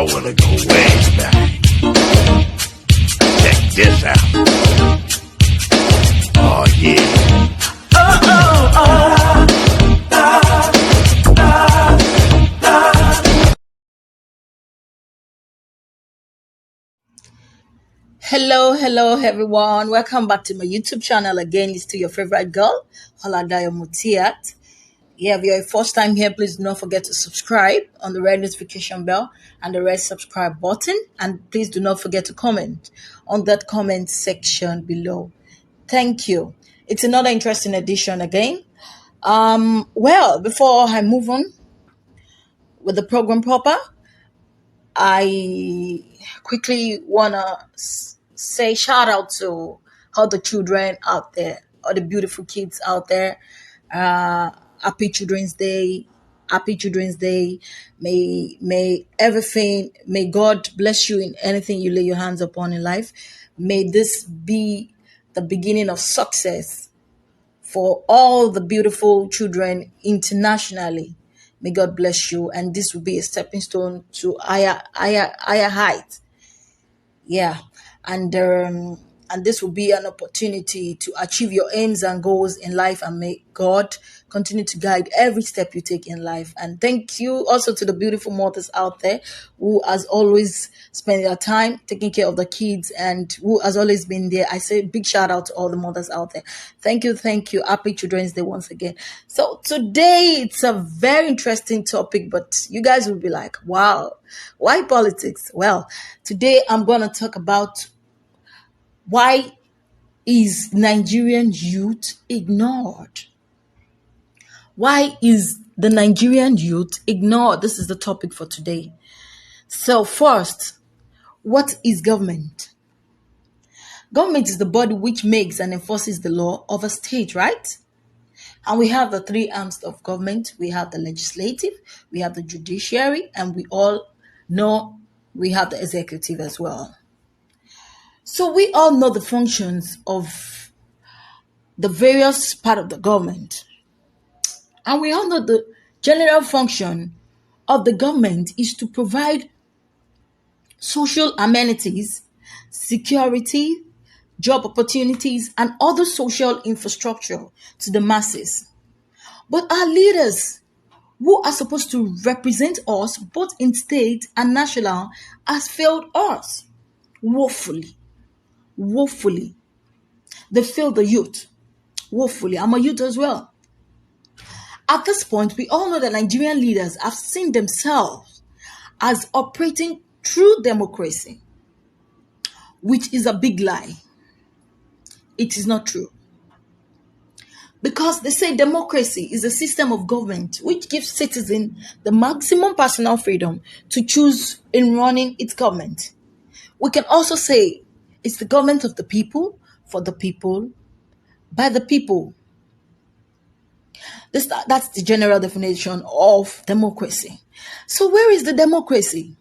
y'all wanna go way back. Check this out. Oh yeah. Hello everyone. Welcome back to my YouTube channel again. It's to your favorite girl, Holadayo Mutiat. Yeah, if you're a first time here, please do not forget to subscribe on the red notification bell and the red subscribe button. And please do not forget to comment on that comment section below. Thank you. It's another interesting edition again. Well, before I move on with the program proper, I quickly wanna say shout out to all the children out there, all the beautiful kids out there. Happy Children's Day. Happy Children's Day. May God bless you in anything you lay your hands upon in life. May this be the beginning of success for all the beautiful children internationally. May God bless you, and this will be a stepping stone to higher height. Yeah, and this will be an opportunity to achieve your aims and goals in life, and may God continue to guide every step you take in life. And thank you also to the beautiful mothers out there who has always spent their time taking care of the kids and who has always been there. I say big shout out to all the mothers out there. Thank you. Happy Children's Day once again. So today it's a very interesting topic, but you guys will be like, wow, why politics? Well, today I'm going to talk about why is Nigerian youth ignored? Why is the Nigerian youth ignored? This is the topic for today. So first, what is government? Government is the body which makes and enforces the law of a state, right? And we have the three arms of government. We have the legislative, we have the judiciary, and we all know we have the executive as well. So we all know the functions of the various part of the government. And we all know the general function of the government is to provide social amenities, security, job opportunities, and other social infrastructure to the masses. But our leaders, who are supposed to represent us both in state and national, has failed us woefully. They failed the youth woefully. I'm a youth as well. At this point, we all know that Nigerian leaders have seen themselves as operating through democracy, which is a big lie. It is not true. Because they say democracy is a system of government which gives citizens the maximum personal freedom to choose in running its government. We can also say it's the government of the people, for the people, by the people. That's the general definition of democracy. So where is the democracy?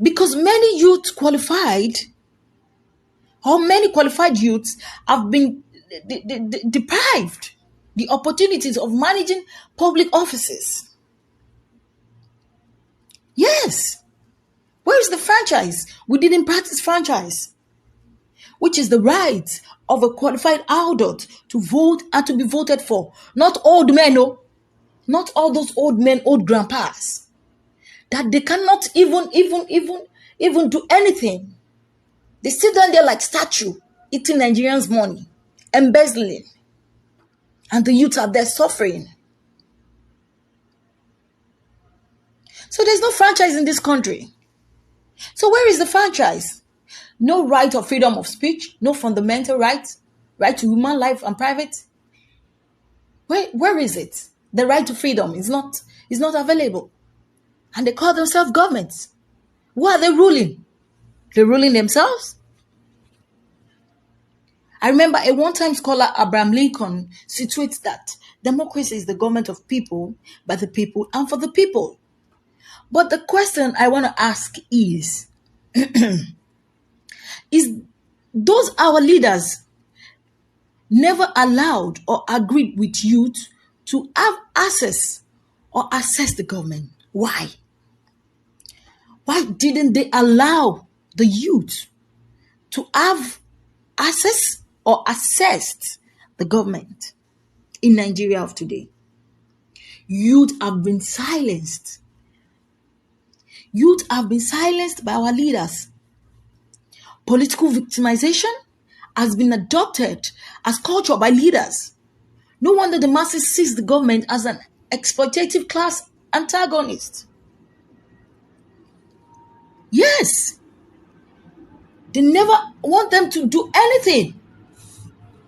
Because many qualified youths have been deprived the opportunities of managing public offices. Yes. Where is the franchise? We didn't practice franchise, which is the right of a qualified adult to vote and to be voted for. Not old men, no. Not all those old men, old grandpas, that they cannot even do anything. They sit down there like statue, eating Nigerians' money, embezzling. And the youth are there suffering. So there's no franchise in this country. So where is the franchise? No right of freedom of speech, no fundamental rights, right to human life and private. Where is it? The right to freedom is not available. And they call themselves governments. Who are they ruling? They're ruling themselves. I remember a one-time scholar, Abraham Lincoln, situates that democracy is the government of people, by the people, and for the people. But the question I want to ask is, is those our leaders never allowed or agreed with youth to have access or access the government? Why? Why didn't they allow the youth to have access or assessed the government in Nigeria of today? Youth have been silenced. Youth have been silenced by our leaders. Political victimization has been adopted as culture by leaders. No wonder the masses sees the government as an exploitative class antagonist. Yes, they never want them to do anything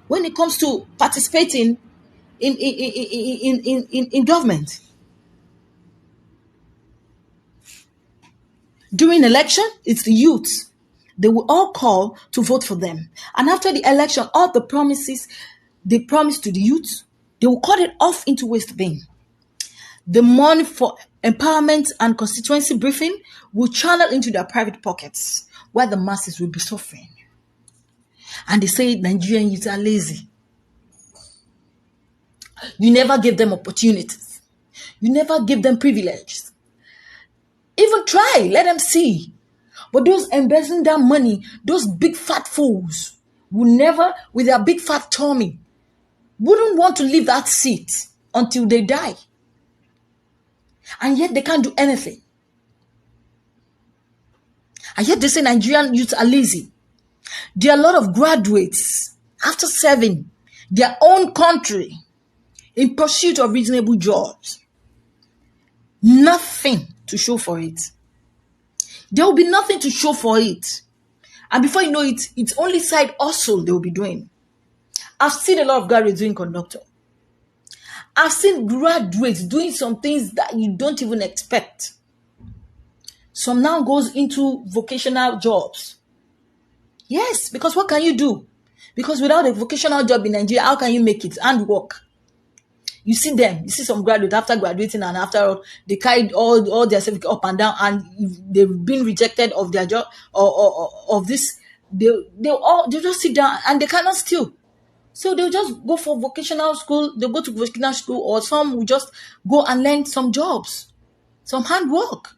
when it comes to participating in government. During election, it's the youth. They will all call to vote for them. And after the election, all the promises they promised to the youth, they will cut it off into waste bin. The money for empowerment and constituency briefing will channel into their private pockets, where the masses will be suffering. And they say Nigerian youth are lazy. You never give them opportunities. You never give them privileges. Even try, let them see. But those embezzling that money, those big fat fools, will never, with their big fat tummy, wouldn't want to leave that seat until they die. And yet they can't do anything. And yet they say Nigerian youth are lazy. There are a lot of graduates after serving their own country in pursuit of reasonable jobs. Nothing to show for it. There will be nothing to show for it. And before you know it, it's only side hustle they will be doing. I've seen a lot of graduates doing conductor. I've seen graduates doing some things that you don't even expect. Some now goes into vocational jobs. Yes, because what can you do? Because without a vocational job in Nigeria, how can you make it and work? You see them, you see some graduates after graduating and after all, they carried all their certificate up and down, and if they've been rejected of their job or of this, they just sit down and they cannot steal. So they'll just go for vocational school, they'll go to vocational school, or some will just go and learn some jobs, some handwork.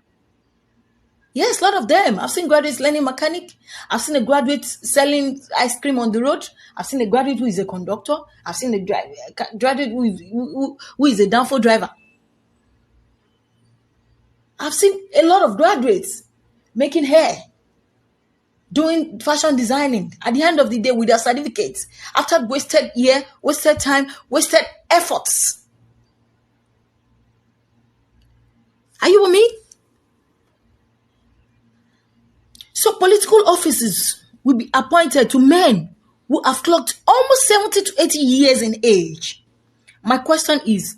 Yes, a lot of them. I've seen graduates learning mechanic. I've seen a graduate selling ice cream on the road. I've seen a graduate who is a conductor. I've seen a graduate who is a downfall driver. I've seen a lot of graduates making hair, doing fashion designing. At the end of the day, with their certificates, after wasted year, wasted time, wasted efforts. Are you with me? So political offices will be appointed to men who have clocked almost 70 to 80 years in age. My question is,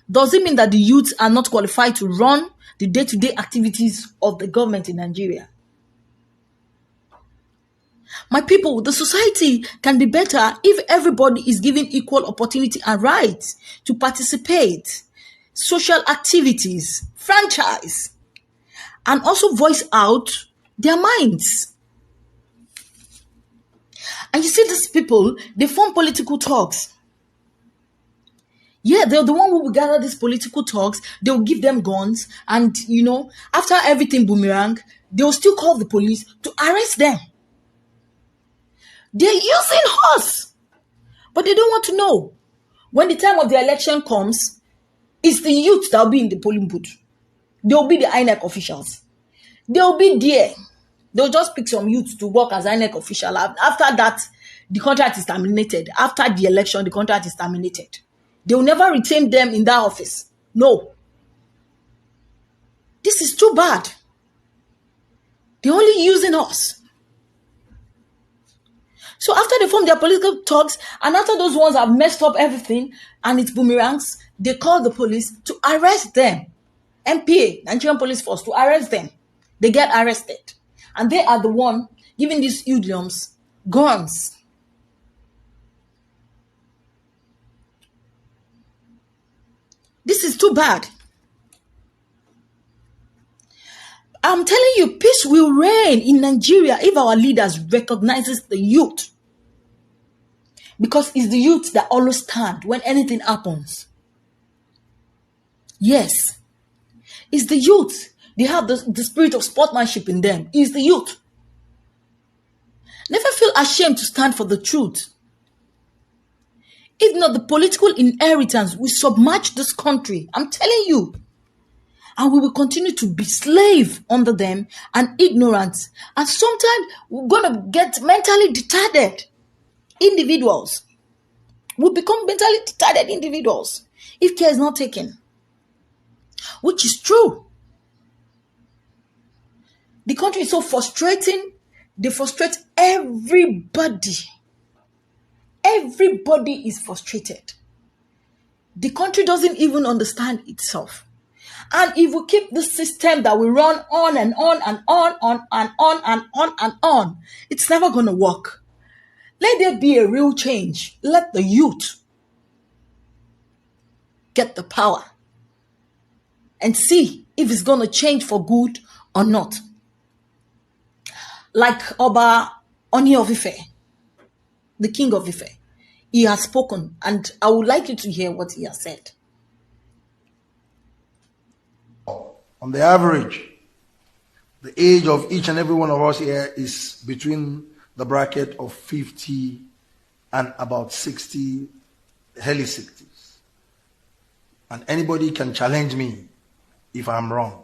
does it mean that the youths are not qualified to run the day-to-day activities of the government in Nigeria? My people, the society can be better if everybody is given equal opportunity and rights to participate, social activities, franchise, and also voice out their minds. And you see these people, they form political talks. Yeah, they're the one who will gather these political talks. They'll give them guns. And, after everything boomerang, they'll still call the police to arrest them. They're using us. But they don't want to know. When the time of the election comes, it's the youth that will be in the polling booth. They'll be the INEC officials. They'll be there. They'll just pick some youth to work as INEC official. After that, the contract is terminated. After the election, the contract is terminated. They will never retain them in that office. No. This is too bad. They're only using us. So after they form their political talks, and after those ones have messed up everything, and it's boomerangs, they call the police to arrest them. NPA, Nigerian Police Force, to arrest them. They get arrested. And they are the one giving these hoodlums guns. This is too bad. I'm telling you, peace will reign in Nigeria if our leaders recognizes the youth. Because it's the youth that always stand when anything happens. Yes. It's the youth They have the spirit of sportsmanship in them. Is the youth. Never feel ashamed to stand for the truth. If not, the political inheritance will submerge this country. I'm telling you. And we will continue to be slave under them and ignorant. And sometimes we're going to get mentally retarded individuals. We become mentally retarded individuals if care is not taken. Which is true. The country is so frustrating. They frustrate everybody. Everybody is frustrated. The country doesn't even understand itself. And if we keep this system that we run on and on and on and on, it's never going to work. Let there be a real change. Let the youth get the power and see if it's going to change for good or not. Like Oba Oni of Ife, the king of Ife, he has spoken, and I would like you to hear what he has said. On the average, the age of each and every one of us here is between the bracket of 50 and about 60, early 60s. And anybody can challenge me if I'm wrong.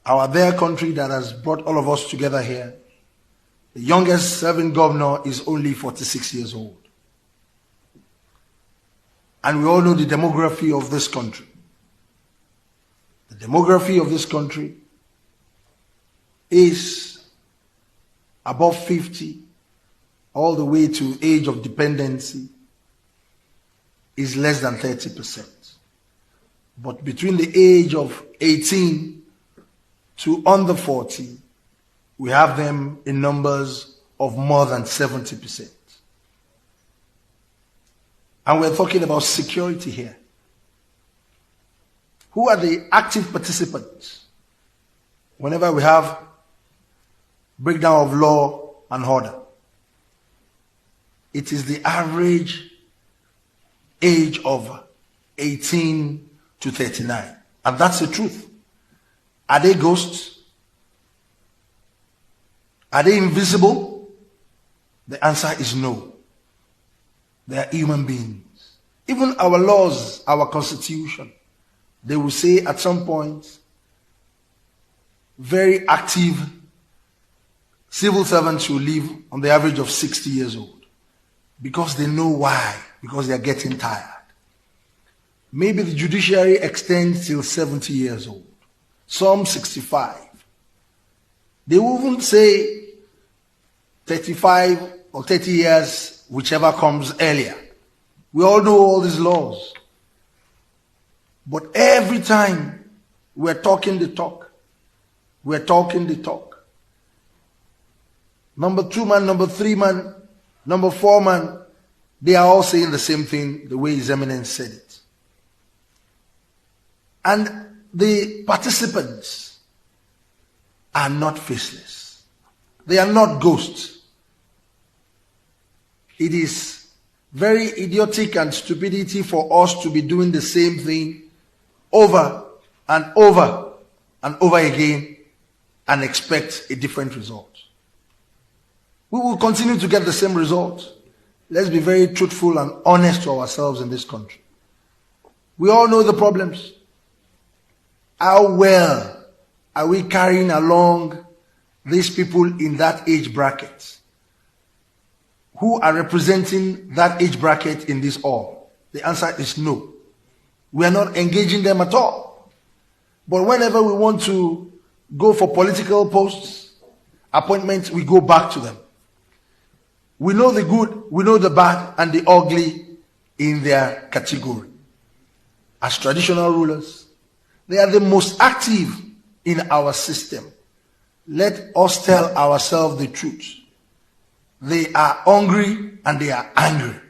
Our dear country that has brought all of us together here, the youngest serving governor is only 46 years old. And we all know the demography of this country. The demography of this country is above 50 all the way to age of dependency is less than 30%. But between the age of 18 to under 40, we have them in numbers of more than 70%. And we're talking about security here. Who are the active participants whenever we have breakdown of law and order? It is the average age of 18 to 39. And that's the truth. Are they ghosts? Are they invisible? The answer is no. They are human beings. Even our laws, our constitution, they will say at some point, very active civil servants will live on the average of 60 years old. Because they know why. Because they are getting tired. Maybe the judiciary extends till 70 years old. Some 65. They will even say 35 or 30 years, whichever comes earlier. We all know all these laws. But every time we're talking the talk, we're talking the talk. Number 2 man, number 3 man, number 4 man, they are all saying the same thing the way His Eminence said it. And the participants are not faceless. They are not ghosts. It is very idiotic and stupidity for us to be doing the same thing over and over and over again and expect a different result. We will continue to get the same result. Let's be very truthful and honest to ourselves in this country. We all know the problems. How well are we carrying along these people in that age bracket who are representing that age bracket in this hall? The answer is no. We are not engaging them at all. But whenever we want to go for political posts, appointments, we go back to them. We know the good, we know the bad, and the ugly in their category. As traditional rulers, they are the most active in our system. Let us tell ourselves the truth. They are hungry and they are angry.